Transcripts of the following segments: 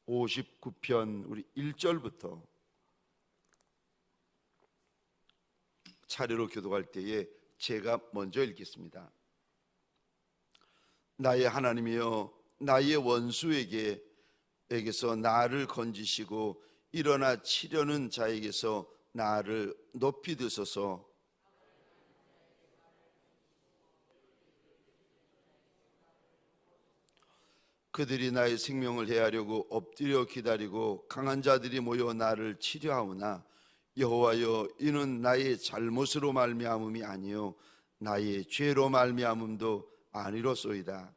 59편 우리 1절부터 차례로 교독할 때에 제가 먼저 읽겠습니다. 나의 하나님이여, 나의 원수에게서 나를 건지시고 일어나 치려는 자에게서 나를 높이 드소서. 그들이 나의 생명을 해하려고 엎드려 기다리고 강한 자들이 모여 나를 치려하오나 여호와여, 이는 나의 잘못으로 말미암음이 아니요 나의 죄로 말미암음도 아니로소이다.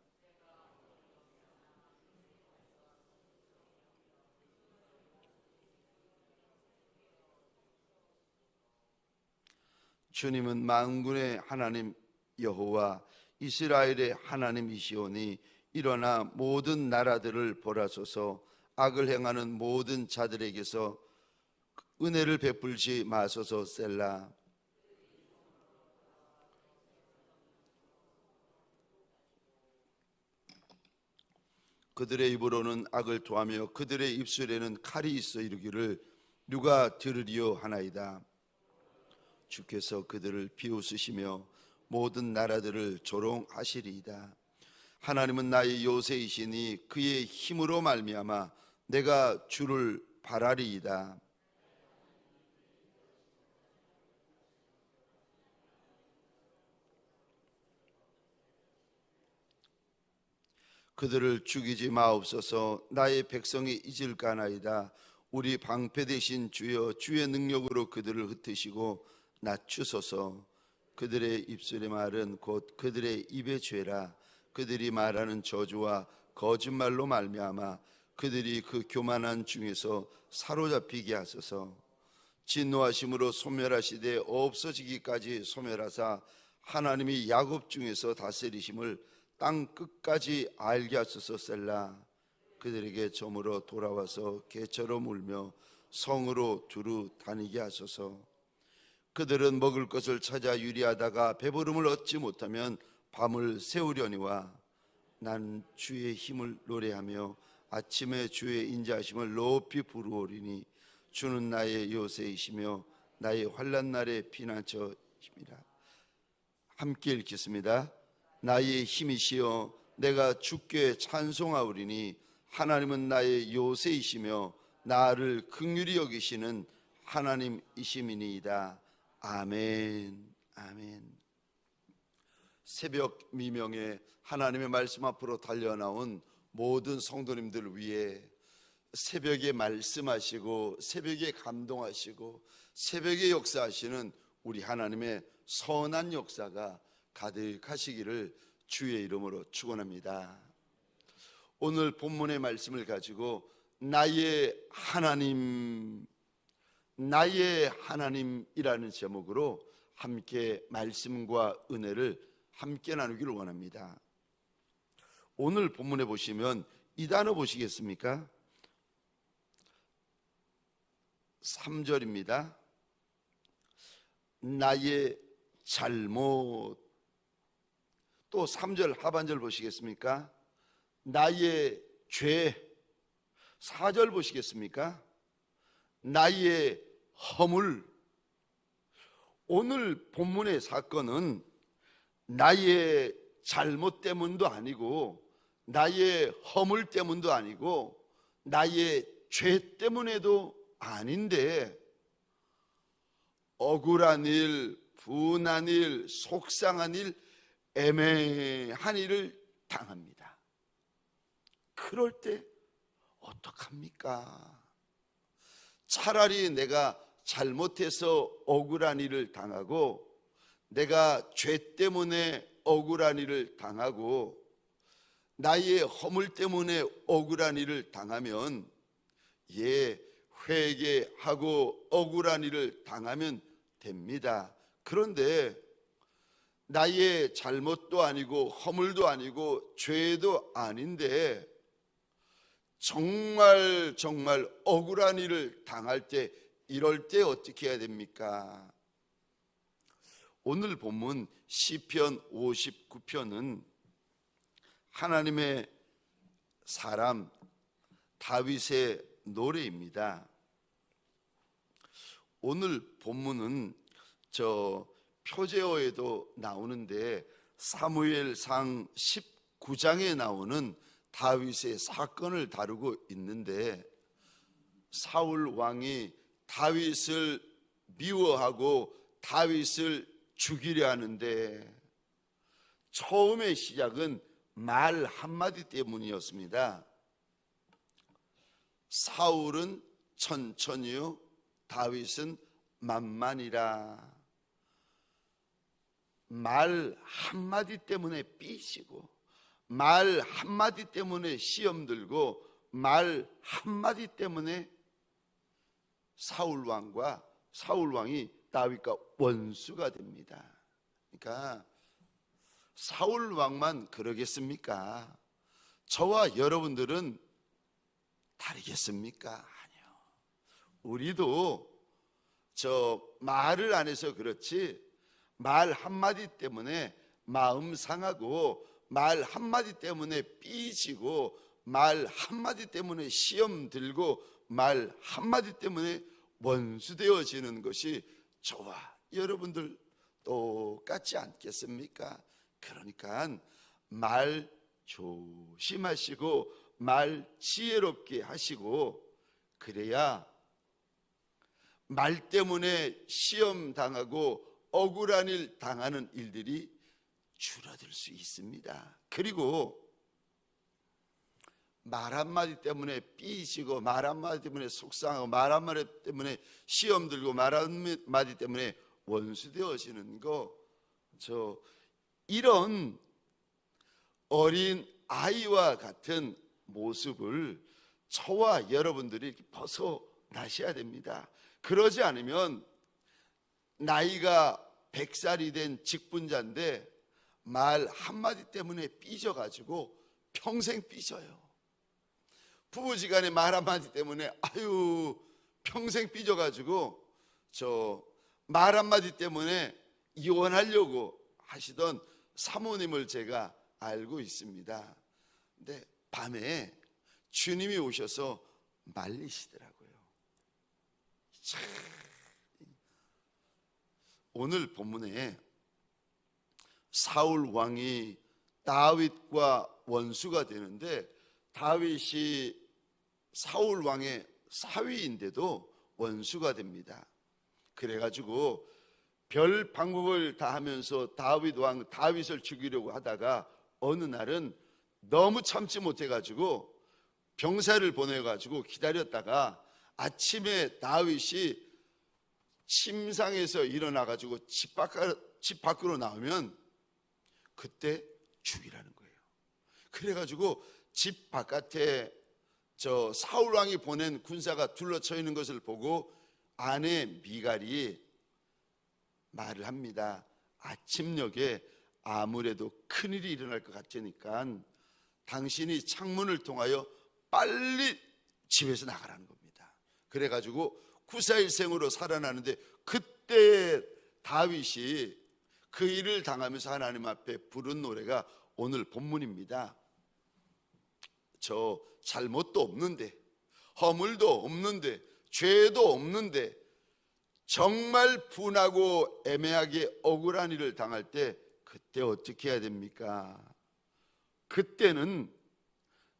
주님은 만군의 하나님 여호와 이스라엘의 하나님이시오니 일어나 모든 나라들을 벌하소서. 악을 행하는 모든 자들에게서 은혜를 베풀지 마소서. 셀라. 그들의 입으로는 악을 토하며 그들의 입술에는 칼이 있어 이르기를 누가 들으리요 하나이다. 주께서 그들을 비웃으시며 모든 나라들을 조롱하시리이다. 하나님은 나의 요새이시니 그의 힘으로 말미암아 내가 주를 바라리이다. 그들을 죽이지 마옵소서. 나의 백성이 잊을까나이다. 우리 방패 되신 주여, 주의 능력으로 그들을 흩으시고 낮추소서. 그들의 입술의 말은 곧 그들의 입의 죄라. 그들이 말하는 저주와 거짓말로 말미암아 그들이 그 교만한 중에서 사로잡히게 하소서. 진노하심으로 소멸하시되 없어지기까지 소멸하사 하나님이 야곱 중에서 다스리심을 땅 끝까지 알게 하소서. 셀라. 그들에게 저물어 돌아와서 개처럼 울며 성으로 두루 다니게 하소서. 그들은 먹을 것을 찾아 유리하다가 배부름을 얻지 못하면 밤을 새우려니와 난 주의 힘을 노래하며 아침에 주의 인자하심을 높이 부르오리니 주는 나의 요새이시며 나의 환난 날의 피난처이십니다. 함께 읽겠습니다. 나의 힘이시여, 내가 주께 찬송하오리니 하나님은 나의 요새이시며 나를 긍휼히 여기시는 하나님이심이니이다. 아멘. 아멘. 새벽 미명에 하나님의 말씀 앞으로 달려나온 모든 성도님들을 위해 새벽에 말씀하시고 새벽에 감동하시고 새벽에 역사하시는 우리 하나님의 선한 역사가 가득하시기를 주의 이름으로 축원합니다. 오늘 본문의 말씀을 가지고 나의 하나님이라는 제목으로 함께 말씀과 은혜를 함께 나누기를 원합니다. 오늘 본문에 보시면 이 단어 보시겠습니까? 3절입니다. 나의 잘못. 또 3절 하반절 보시겠습니까? 나의 죄. 4절 보시겠습니까? 나의 허물. 오늘 본문의 사건은 나의 잘못 때문도 아니고 나의 허물 때문도 아니고 나의 죄 때문에도 아닌데 억울한 일, 분한 일, 속상한 일, 애매한 일을 당합니다. 그럴 때 어떡합니까? 차라리 내가 잘못해서 억울한 일을 당하고 내가 죄 때문에 억울한 일을 당하고 나의 허물 때문에 억울한 일을 당하면 회개하고 억울한 일을 당하면 됩니다. 그런데 나의 잘못도 아니고 허물도 아니고 죄도 아닌데 정말 억울한 일을 당할 때, 이럴 때 어떻게 해야 됩니까? 오늘 본문 시편 59편은 하나님의 사람 다윗의 노래입니다. 오늘 본문은 저 표제어에도 나오는데 사무엘상 19장에 나오는 다윗의 사건을 다루고 있는데, 사울 왕이 다윗을 미워하고 다윗을 죽이려 하는데 처음의 시작은 말 한마디 때문이었습니다. 사울은 천천히요, 다윗은 만만이라. 말 한마디 때문에 삐지고, 말 한마디 때문에 시험 들고, 말 한마디 때문에 사울 왕이 다윗과 원수가 됩니다. 그러니까 사울 왕만 그러겠습니까? 저와 여러분들은 다르겠습니까? 아니요. 우리도 저 말을 안 해서 그렇지, 말 한마디 때문에 마음 상하고, 말 한마디 때문에 삐지고, 말 한마디 때문에 시험 들고, 말 한마디 때문에 원수 되어지는 것이 저와 여러분들 똑같지 않겠습니까? 그러니까 말 조심하시고 말 지혜롭게 하시고, 그래야 말 때문에 시험 당하고 억울한 일 당하는 일들이 줄어들 수 있습니다. 그리고 말 한마디 때문에 삐지고, 말 한마디 때문에 속상하고, 말 한마디 때문에 시험 들고, 말 한마디 때문에 원수 되어지는 거, 이런 어린 아이와 같은 모습을 저와 여러분들이 벗어나셔야 됩니다. 그러지 않으면 나이가 100살이 된 직분자인데 말 한마디 때문에 삐져가지고 평생 삐져요. 부부지간에 말 한마디 때문에 평생 삐져가지고 말 한마디 때문에 이혼하려고 하시던 사모님을 제가 알고 있습니다. 근데 밤에 주님이 오셔서 말리시더라고요. 참, 오늘 본문에 사울 왕이 다윗과 원수가 되는데, 다윗이 사울 왕의 사위인데도 원수가 됩니다. 그래가지고 별 방법을 다 하면서 다윗을 죽이려고 하다가 어느 날은 너무 참지 못해가지고 병사를 보내가지고 기다렸다가 아침에 다윗이 침상에서 일어나가지고 집 밖으로 나오면 그때 죽이라는 거예요. 그래가지고 집 바깥에 사울 왕이 보낸 군사가 둘러쳐 있는 것을 보고 아내 미갈이 말을 합니다. 아침녘에 아무래도 큰일이 일어날 것 같으니까 당신이 창문을 통하여 빨리 집에서 나가라는 겁니다. 그래가지고 구사일생으로 살아나는데, 그때 다윗이 그 일을 당하면서 하나님 앞에 부른 노래가 오늘 본문입니다. 저 잘못도 없는데, 허물도 없는데, 죄도 없는데 정말 분하고 애매하게 억울한 일을 당할 때 그때 어떻게 해야 됩니까? 그때는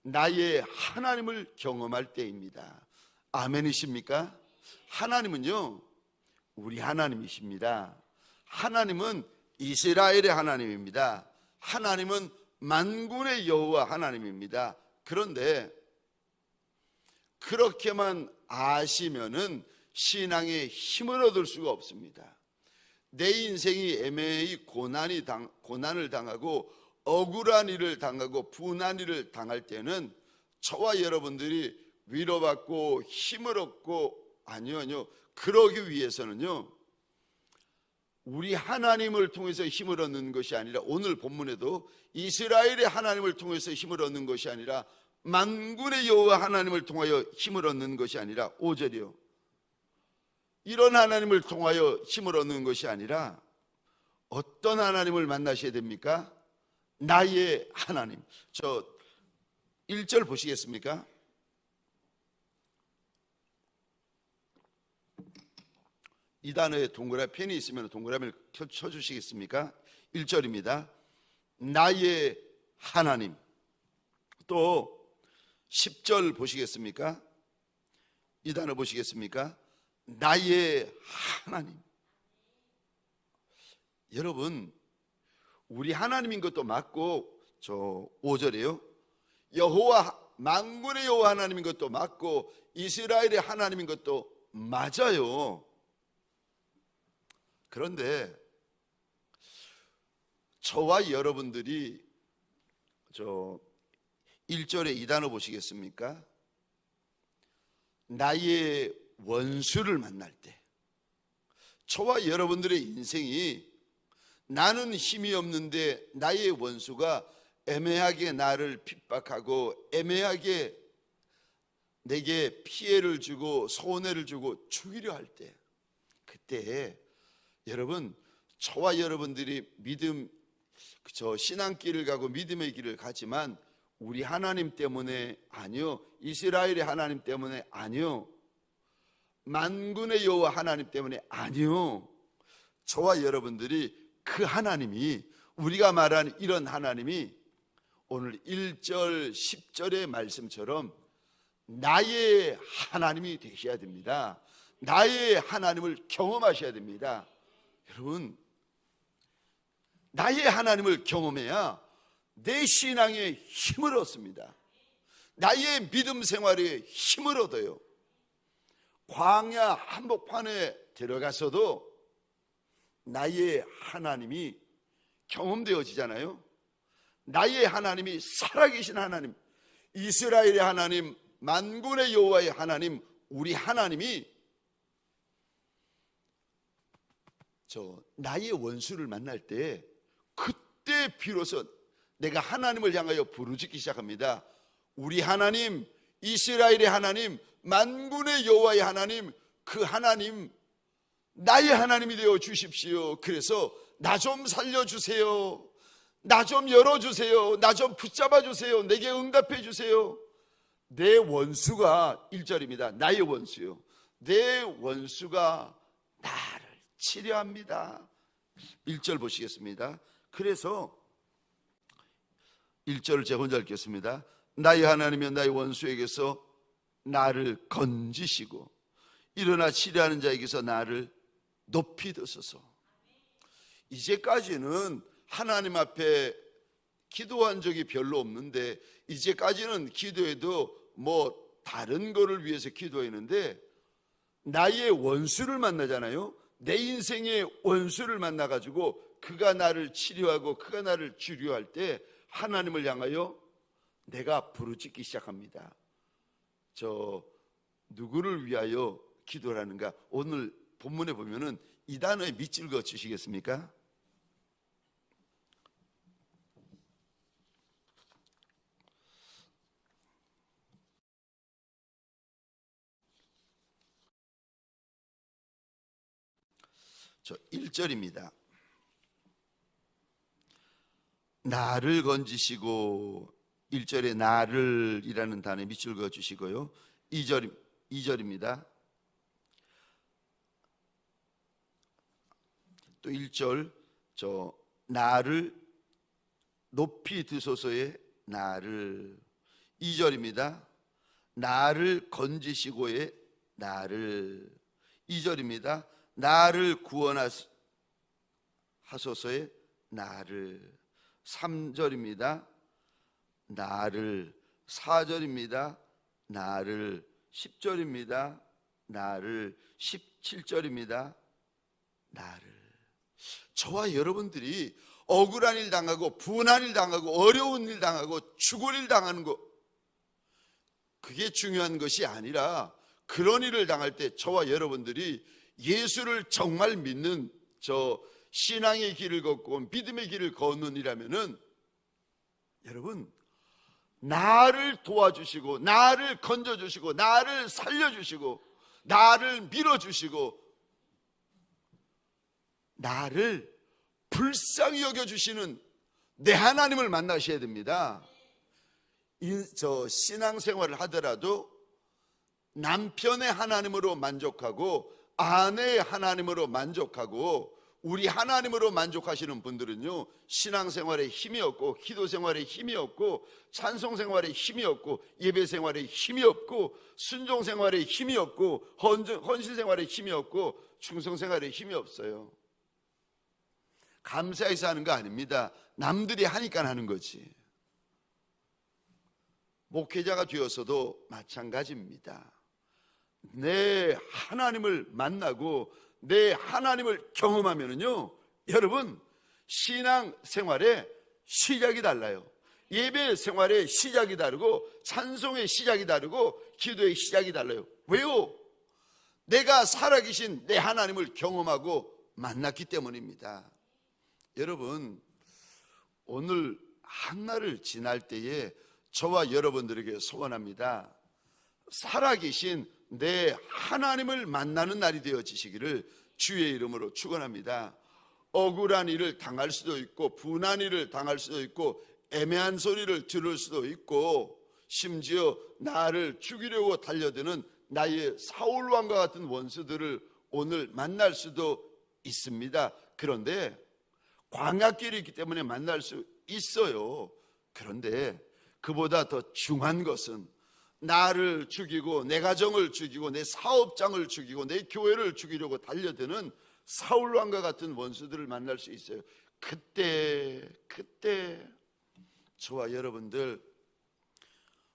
나의 하나님을 경험할 때입니다. 아멘이십니까? 하나님은요, 우리 하나님이십니다. 하나님은 이스라엘의 하나님입니다. 하나님은 만군의 여호와 하나님입니다. 그런데 그렇게만 아시면은 신앙의 힘을 얻을 수가 없습니다. 내 인생이 애매히 고난을 당하고 억울한 일을 당하고 분한 일을 당할 때는 저와 여러분들이 위로받고 힘을 얻고, 아니요, 그러기 위해서는요, 우리 하나님을 통해서 힘을 얻는 것이 아니라, 오늘 본문에도 이스라엘의 하나님을 통해서 힘을 얻는 것이 아니라 만군의 여호와 하나님을 통하여 힘을 얻는 것이 아니라, 5절이요, 이런 하나님을 통하여 힘을 얻는 것이 아니라 어떤 하나님을 만나셔야 됩니까? 나의 하나님. 1절 보시겠습니까? 이 단어에 동그라미 펜이 있으면 동그라미를 쳐주시겠습니까? 1절입니다. 나의 하나님. 또 10절 보시겠습니까? 이 단어 보시겠습니까? 나의 하나님. 여러분, 우리 하나님인 것도 맞고, 저 5절이에요. 여호와, 만군의 여호와 하나님인 것도 맞고, 이스라엘의 하나님인 것도 맞아요. 그런데 저와 여러분들이 저 1절에 이 단어 보시겠습니까? 나의 원수를 만날 때, 저와 여러분들의 인생이 나는 힘이 없는데 나의 원수가 애매하게 나를 핍박하고 애매하게 내게 피해를 주고 손해를 주고 죽이려 할 때, 그때 여러분, 저와 여러분들이 믿음, 신앙길을 가고 믿음의 길을 가지만 우리 하나님 때문에 아니요, 이스라엘의 하나님 때문에 아니요, 만군의 여호와 하나님 때문에 아니요, 저와 여러분들이 그 하나님이, 우리가 말하는 이런 하나님이 오늘 1절 10절의 말씀처럼 나의 하나님이 되셔야 됩니다. 나의 하나님을 경험하셔야 됩니다. 여러분, 나의 하나님을 경험해야 내 신앙에 힘을 얻습니다. 나의 믿음 생활에 힘을 얻어요. 광야 한복판에 들어가서도 나의 하나님이 경험되어지잖아요. 나의 하나님이 살아계신 하나님, 이스라엘의 하나님, 만군의 여호와의 하나님, 우리 하나님이 나의 원수를 만날 때, 그때 비로소 내가 하나님을 향하여 부르짖기 시작합니다. 우리 하나님, 이스라엘의 하나님, 만군의 여호와의 하나님, 그 하나님, 나의 하나님이 되어 주십시오. 그래서 나 좀 살려주세요. 나 좀 열어주세요. 나 좀 붙잡아 주세요. 내게 응답해 주세요. 내 원수가, 1절입니다. 나의 원수요, 내 원수가 나를 치려합니다. 1절 보시겠습니다. 그래서 1절을 제가 혼자 읽겠습니다. 나의 하나님이여 나의 원수에게서 나를 건지시고 일어나 치려하는 자에게서 나를 높이 드소서. 이제까지는 하나님 앞에 기도한 적이 별로 없는데, 이제까지는 기도해도 다른 거를 위해서 기도했는데, 나의 원수를 만나잖아요. 내 인생의 원수를 만나가지고 그가 나를 치료하고 그가 나를 주료할 때 하나님을 향하여 내가 부르짖기 시작합니다. 누구를 위하여 기도를 하는가? 오늘 본문에 보면은 이 단어에 밑줄 그어 주시겠습니까? 저 1절입니다. 나를 건지시고, 1절에 나를 이라는 단어에 밑줄 그어 주시고요. 2절입니다. 또 1절, 나를 높이 드소서의 나를. 2절입니다. 나를 건지시고의 나를. 2절입니다. 나를 구원하소서의 나를. 3절입니다. 나를. 4절입니다. 나를. 10절입니다. 나를. 17절입니다. 나를. 저와 여러분들이 억울한 일 당하고 분한 일 당하고 어려운 일 당하고 죽을 일 당하는 거, 그게 중요한 것이 아니라, 그런 일을 당할 때 저와 여러분들이 예수를 정말 믿는 신앙의 길을 걷고 믿음의 길을 걷는 이라면은, 여러분, 나를 도와주시고 나를 건져주시고 나를 살려주시고 나를 밀어주시고 나를 불쌍히 여겨주시는 내 하나님을 만나셔야 됩니다. 신앙생활을 하더라도 남편의 하나님으로 만족하고 아내의 하나님으로 만족하고 우리 하나님으로 만족하시는 분들은요, 신앙생활에 힘이 없고 기도생활에 힘이 없고 찬송생활에 힘이 없고 예배생활에 힘이 없고 순종생활에 힘이 없고 헌신생활에 힘이 없고 충성생활에 힘이 없어요. 감사해서 하는 거 아닙니다. 남들이 하니까 하는 거지. 목회자가 되어서도 마찬가지입니다. 내 하나님을 만나고 내 하나님을 경험하면은요, 여러분, 신앙 생활의 시작이 달라요. 예배 생활의 시작이 다르고 찬송의 시작이 다르고 기도의 시작이 달라요. 왜요? 내가 살아계신 내 하나님을 경험하고 만났기 때문입니다. 여러분, 오늘 한날을 지날 때에 저와 여러분들에게 소원합니다. 살아계신 내 하나님을 만나는 날이 되어지시기를 주의 이름으로 축원합니다. 억울한 일을 당할 수도 있고 분한 일을 당할 수도 있고 애매한 소리를 들을 수도 있고 심지어 나를 죽이려고 달려드는 나의 사울왕과 같은 원수들을 오늘 만날 수도 있습니다. 그런데 광야길이 있기 때문에 만날 수 있어요. 그런데 그보다 더 중요한 것은 나를 죽이고 내 가정을 죽이고 내 사업장을 죽이고 내 교회를 죽이려고 달려드는 사울왕과 같은 원수들을 만날 수 있어요. 그때 저와 여러분들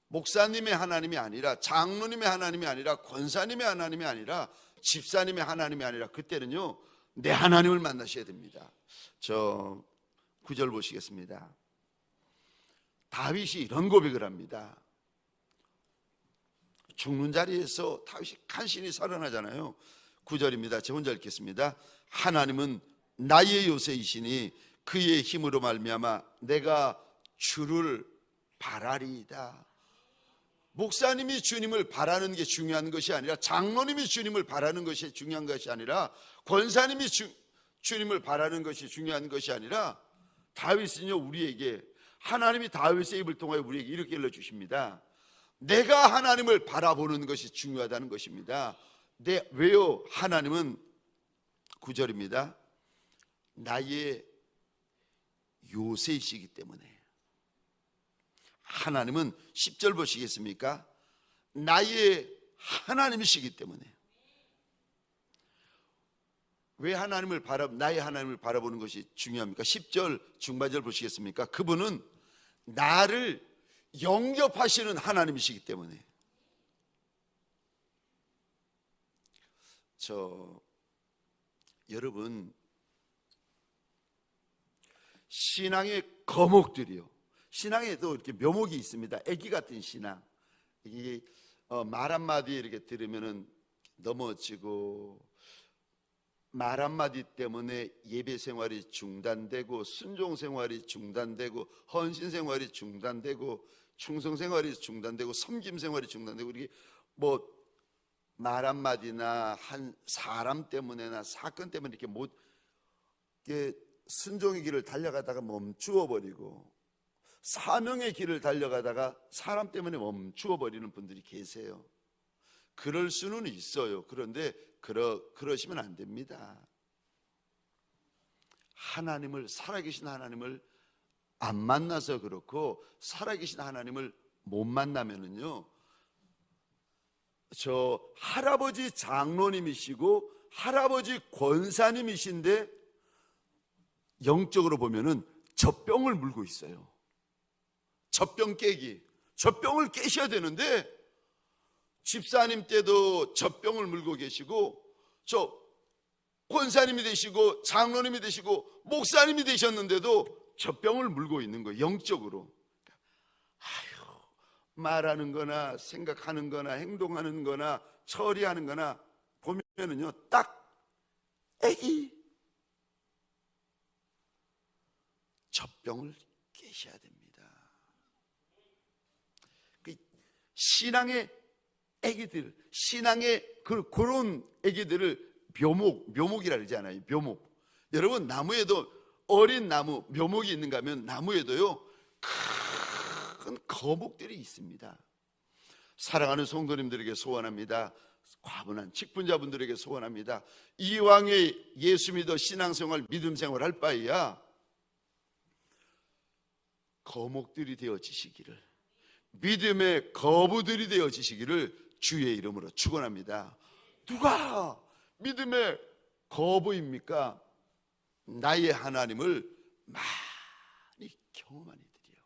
목사님의 하나님이 아니라 장로님의 하나님이 아니라 권사님의 하나님이 아니라 집사님의 하나님이 아니라 그때는요, 내 하나님을 만나셔야 됩니다. 저 9절 보시겠습니다. 다윗이 이런 고백을 합니다. 죽는 자리에서 다윗이 간신히 살아나잖아요. 9절입니다. 제가 혼자 읽겠습니다. 하나님은 나의 요새이시니 그의 힘으로 말미암아 내가 주를 바라리이다. 목사님이 주님을 바라는 게 중요한 것이 아니라 장로님이 주님을 바라는 것이 중요한 것이 아니라 권사님이 주님을 바라는 것이 중요한 것이 아니라 다윗은요, 우리에게 하나님이 다윗의 입을 통하여 우리에게 이렇게 일러주십니다. 내가 하나님을 바라보는 것이 중요하다는 것입니다. 왜요? 하나님은 9절입니다. 나의 요새이시기 때문에. 하나님은 10절 보시겠습니까? 나의 하나님이시기 때문에. 왜 나의 하나님을 바라보는 것이 중요합니까? 10절 중반절 보시겠습니까? 그분은 나를 영접하시는 하나님이시기 때문에. 여러분, 신앙의 거목들이요, 신앙에도 이렇게 묘목이 있습니다. 애기 같은 신앙. 이게 말 한마디 이렇게 들으면은 넘어지고, 말 한마디 때문에 예배 생활이 중단되고 순종 생활이 중단되고 헌신 생활이 중단되고 충성 생활이 중단되고 섬김 생활이 중단되고, 이게 말 한마디나 한 사람 때문에나 사건 때문에 이렇게 순종의 길을 달려가다가 멈추어 버리고 사명의 길을 달려가다가 사람 때문에 멈추어 버리는 분들이 계세요. 그럴 수는 있어요. 그런데 그러시면 안 됩니다. 살아계신 하나님을 안 만나서 그렇고, 살아계신 하나님을 못 만나면은요, 저 할아버지 장로님이시고 할아버지 권사님이신데 영적으로 보면은 젖병을 물고 있어요. 젖병 깨기. 젖병을 깨셔야 되는데 집사님 때도 젖병을 물고 계시고, 저 권사님이 되시고 장로님이 되시고 목사님이 되셨는데도 젖병을 물고 있는 거예요. 영적으로. 말하는 거나 생각하는 거나 행동하는 거나 처리하는 거나 보면은요, 딱 애기. 젖병을 깨셔야 됩니다. 신앙의 애기들, 신앙의 그런 애기들을 묘목이라 그러잖아요. 묘목. 여러분, 나무에도 어린 나무, 묘목이 있는가 하면 나무에도요, 큰 거목들이 있습니다. 사랑하는 성도님들에게 소원합니다. 과분한 직분자분들에게 소원합니다. 이왕에 예수 믿어 신앙생활 믿음 생활 할 바에야 거목들이 되어지시기를, 믿음의 거부들이 되어지시기를 주의 이름으로 축원합니다. 누가 믿음의 거부입니까? 나의 하나님을 많이 경험한 이들이요.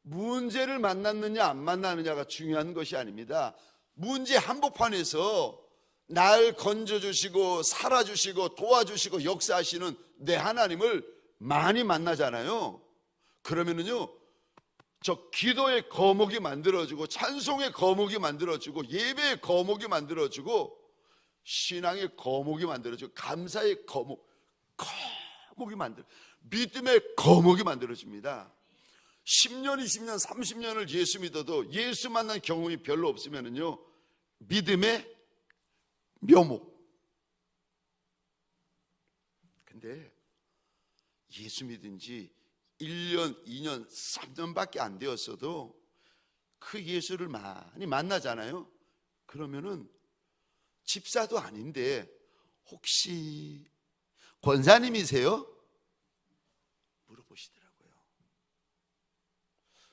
문제를 만났느냐 안 만나느냐가 중요한 것이 아닙니다. 문제 한복판에서 날 건져주시고 살아주시고 도와주시고 역사하시는 내 하나님을 많이 만나잖아요. 그러면은요, 저 기도의 거목이 만들어지고 찬송의 거목이 만들어지고 예배의 거목이 만들어지고 신앙의 거목이 만들어지고 감사의 거목이 믿음의 거목이 만들어집니다. 10년, 20년, 30년을 예수 믿어도 예수 만난 경험이 별로 없으면은요, 믿음의 묘목. 근데 예수 믿은 지 1년, 2년, 3년밖에 안 되었어도 그 예수를 많이 만나잖아요. 그러면은 집사도 아닌데 혹시 권사님이세요? 물어보시더라고요.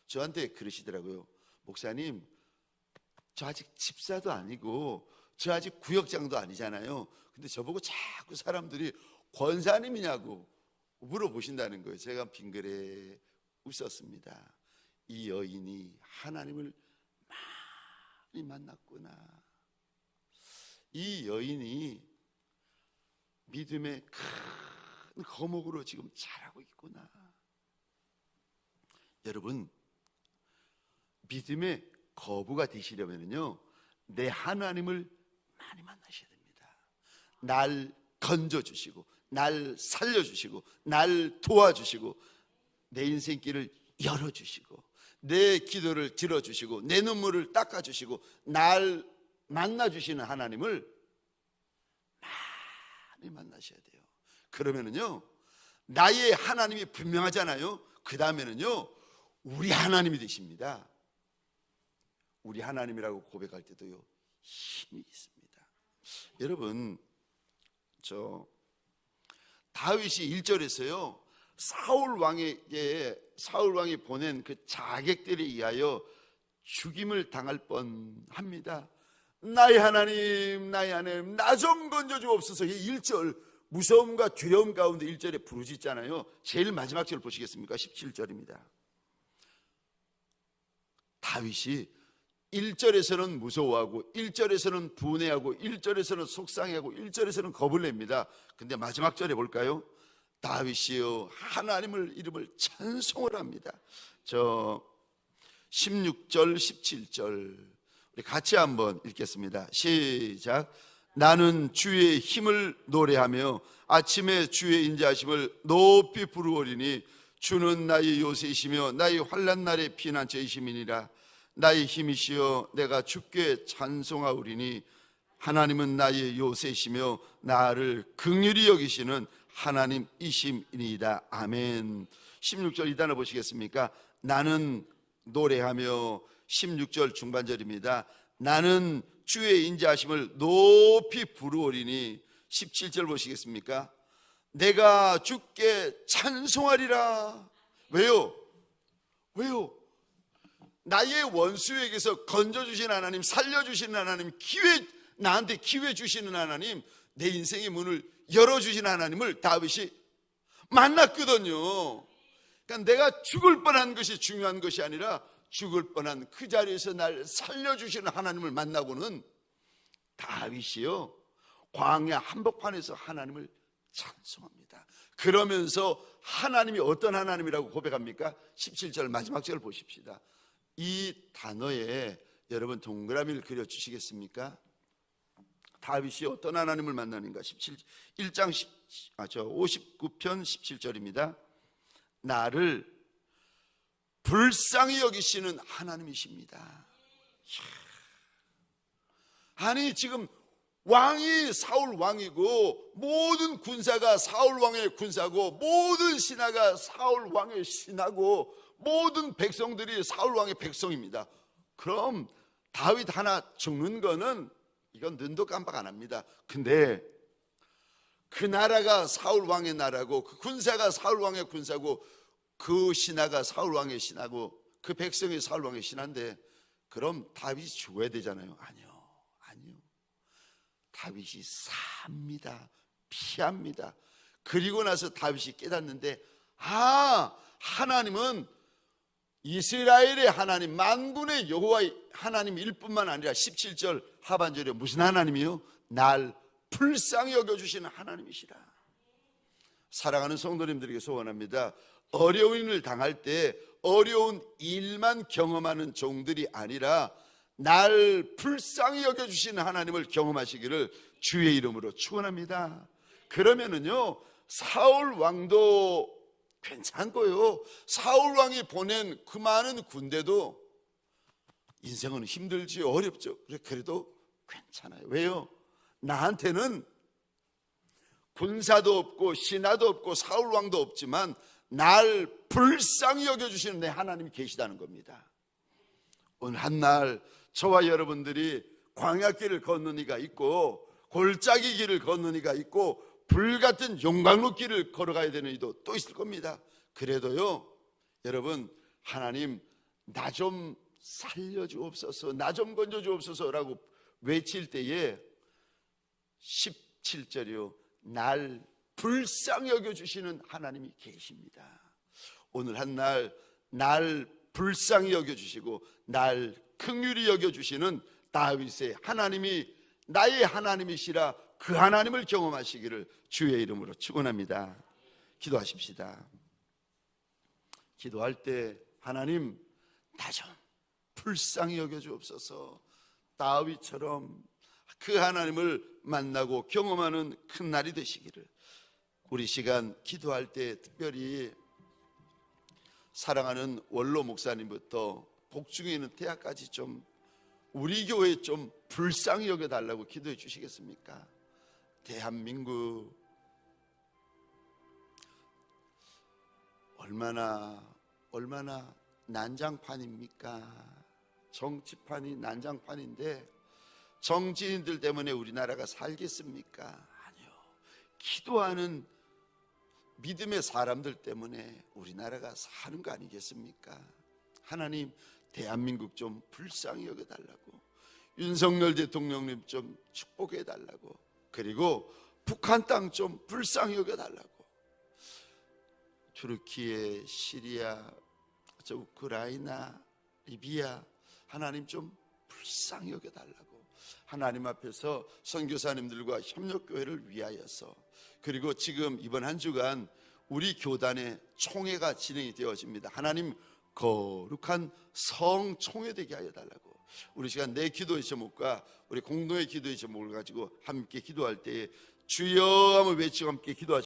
저한테 그러시더라고요. 목사님, 저 아직 집사도 아니고 저 아직 구역장도 아니잖아요. 근데 저보고 자꾸 사람들이 권사님이냐고 물어보신다는 거예요. 제가 빙그레 웃었습니다. 이 여인이 하나님을 많이 만났구나. 이 여인이 믿음의 큰 거목으로 지금 자라고 있구나. 여러분, 믿음의 거부가 되시려면요, 내 하나님을 많이 만나셔야 됩니다. 날 건져주시고 날 살려주시고 날 도와주시고 내 인생길을 열어주시고 내 기도를 들어주시고 내 눈물을 닦아주시고 날 만나주시는 하나님을 많이 만나셔야 돼요. 그러면은요, 나의 하나님이 분명하잖아요. 그 다음에는요, 우리 하나님이 되십니다. 우리 하나님이라고 고백할 때도요, 힘이 있습니다. 여러분, 다윗이 1절에서요, 사울 왕이 보낸 그 자객들에 의하여 죽임을 당할 뻔합니다. 나의 하나님, 나의 하나님, 나 좀 건져주옵소서. 이 1절 무서움과 두려움 가운데 1절에 부르짖잖아요. 제일 마지막 절 보시겠습니까? 17절입니다. 다윗이 1절에서는 무서워하고 1절에서는 분해하고 1절에서는 속상해하고 1절에서는 겁을 냅니다. 근데 마지막 절에 볼까요? 다윗이요 하나님을 이름을 찬송을 합니다. 16절 17절 우리 같이 한번 읽겠습니다. 시작. 나는 주의 힘을 노래하며 아침에 주의 인자하심을 높이 부르오리니 주는 나의 요새이시며 나의 환난 날의 피난처이심이니라. 나의 힘이시여 내가 주께 찬송하오리니 하나님은 나의 요새이시며 나를 긍휼히 여기시는 하나님이심이니이다. 아멘. 16절 이 단어 보시겠습니까? 나는 노래하며 16절 중반절입니다. 나는 주의 인자하심을 높이 부르오리니 17절 보시겠습니까? 내가 주께 찬송하리라. 왜요? 나의 원수에게서 건져주신 하나님, 살려주신 하나님, 나한테 기회 주시는 하나님, 내 인생의 문을 열어주신 하나님을 다윗이 만났거든요. 그러니까 내가 죽을 뻔한 것이 중요한 것이 아니라 죽을 뻔한 그 자리에서 날 살려주시는 하나님을 만나고는 다윗이요 광야 한복판에서 하나님을 찬송합니다. 그러면서 하나님이 어떤 하나님이라고 고백합니까? 17절 마지막 절 보십시다. 이 단어에 여러분 동그라미를 그려주시겠습니까? 다윗이 어떤 하나님을 만나는가? 1장 59편 17절입니다. 나를 불쌍히 여기시는 하나님이십니다. 아니 지금 왕이 사울 왕이고 모든 군사가 사울 왕의 군사고 모든 신하가 사울 왕의 신하고 모든 백성들이 사울 왕의 백성입니다. 그럼 다윗 하나 죽는 거는 이건 눈도 깜빡 안 합니다. 근데 그 나라가 사울 왕의 나라고, 그 군사가 사울 왕의 군사고, 그 신하가 사울 왕의 신하고, 그 백성이 사울 왕의 신하인데 그럼 다윗이 죽어야 되잖아요. 아니요. 다윗이 삽니다. 피합니다. 그리고 나서 다윗이 깨닫는데, 하나님은 이스라엘의 하나님, 만군의 여호와의 하나님일 뿐만 아니라 17절 하반절에 무슨 하나님이요? 날 불쌍히 여겨주시는 하나님이시라. 사랑하는 성도님들에게 소원합니다. 어려운 일을 당할 때 어려운 일만 경험하는 종들이 아니라 날 불쌍히 여겨주시는 하나님을 경험하시기를 주의 이름으로 축원합니다. 그러면은요, 사울 왕도 괜찮고요, 사울 왕이 보낸 그 많은 군대도 인생은 힘들지 어렵죠. 그래도 괜찮아요. 왜요? 나한테는 군사도 없고 신하도 없고 사울 왕도 없지만 날 불쌍히 여겨주시는 내 하나님이 계시다는 겁니다. 오늘 한날 저와 여러분들이 광야길을 걷는 이가 있고 골짜기 길을 걷는 이가 있고 불같은 용광로 길을 걸어가야 되는 이도 또 있을 겁니다. 그래도요, 여러분, 하나님 나 좀 살려주옵소서, 나 좀 건져주옵소서라고 외칠 때에 17절이요, 날 불쌍히 여겨주시는 하나님이 계십니다. 오늘 한날 날 불쌍히 여겨주시고 날 긍휼히 여겨주시는 다윗의 하나님이 나의 하나님이시라 그 하나님을 경험하시기를 주의 이름으로 축원합니다. 기도하십시다. 기도할 때 하나님 나 좀 불쌍히 여겨주옵소서, 다윗처럼 그 하나님을 만나고 경험하는 큰 날이 되시기를. 우리 시간 기도할 때 특별히 사랑하는 원로 목사님부터 복중에 있는 태아까지 좀 우리 교회 좀 불쌍히 여겨달라고 기도해 주시겠습니까? 대한민국 얼마나 난장판입니까? 정치판이 난장판인데 정치인들 때문에 우리나라가 살겠습니까? 아니요. 기도하는 믿음의 사람들 때문에 우리나라가 사는 거 아니겠습니까? 하나님, 대한민국 좀 불쌍히 여겨달라고, 윤석열 대통령님 좀 축복해달라고, 그리고 북한 땅 좀 불쌍히 여겨달라고, 투르키예, 시리아, 우크라이나, 리비아, 하나님 좀 불쌍히 여겨달라고 하나님 앞에서 선교사님들과 협력교회를 위하여서, 그리고 지금 이번 한 주간 우리 교단의 총회가 진행이 되어집니다. 하나님 거룩한 성총회 되게 하여 달라고. 우리 시간 내 기도의 제목과 우리 공동의 기도의 제목을 가지고 함께 기도할 때에 주여 하며 외치고 함께 기도하십시오.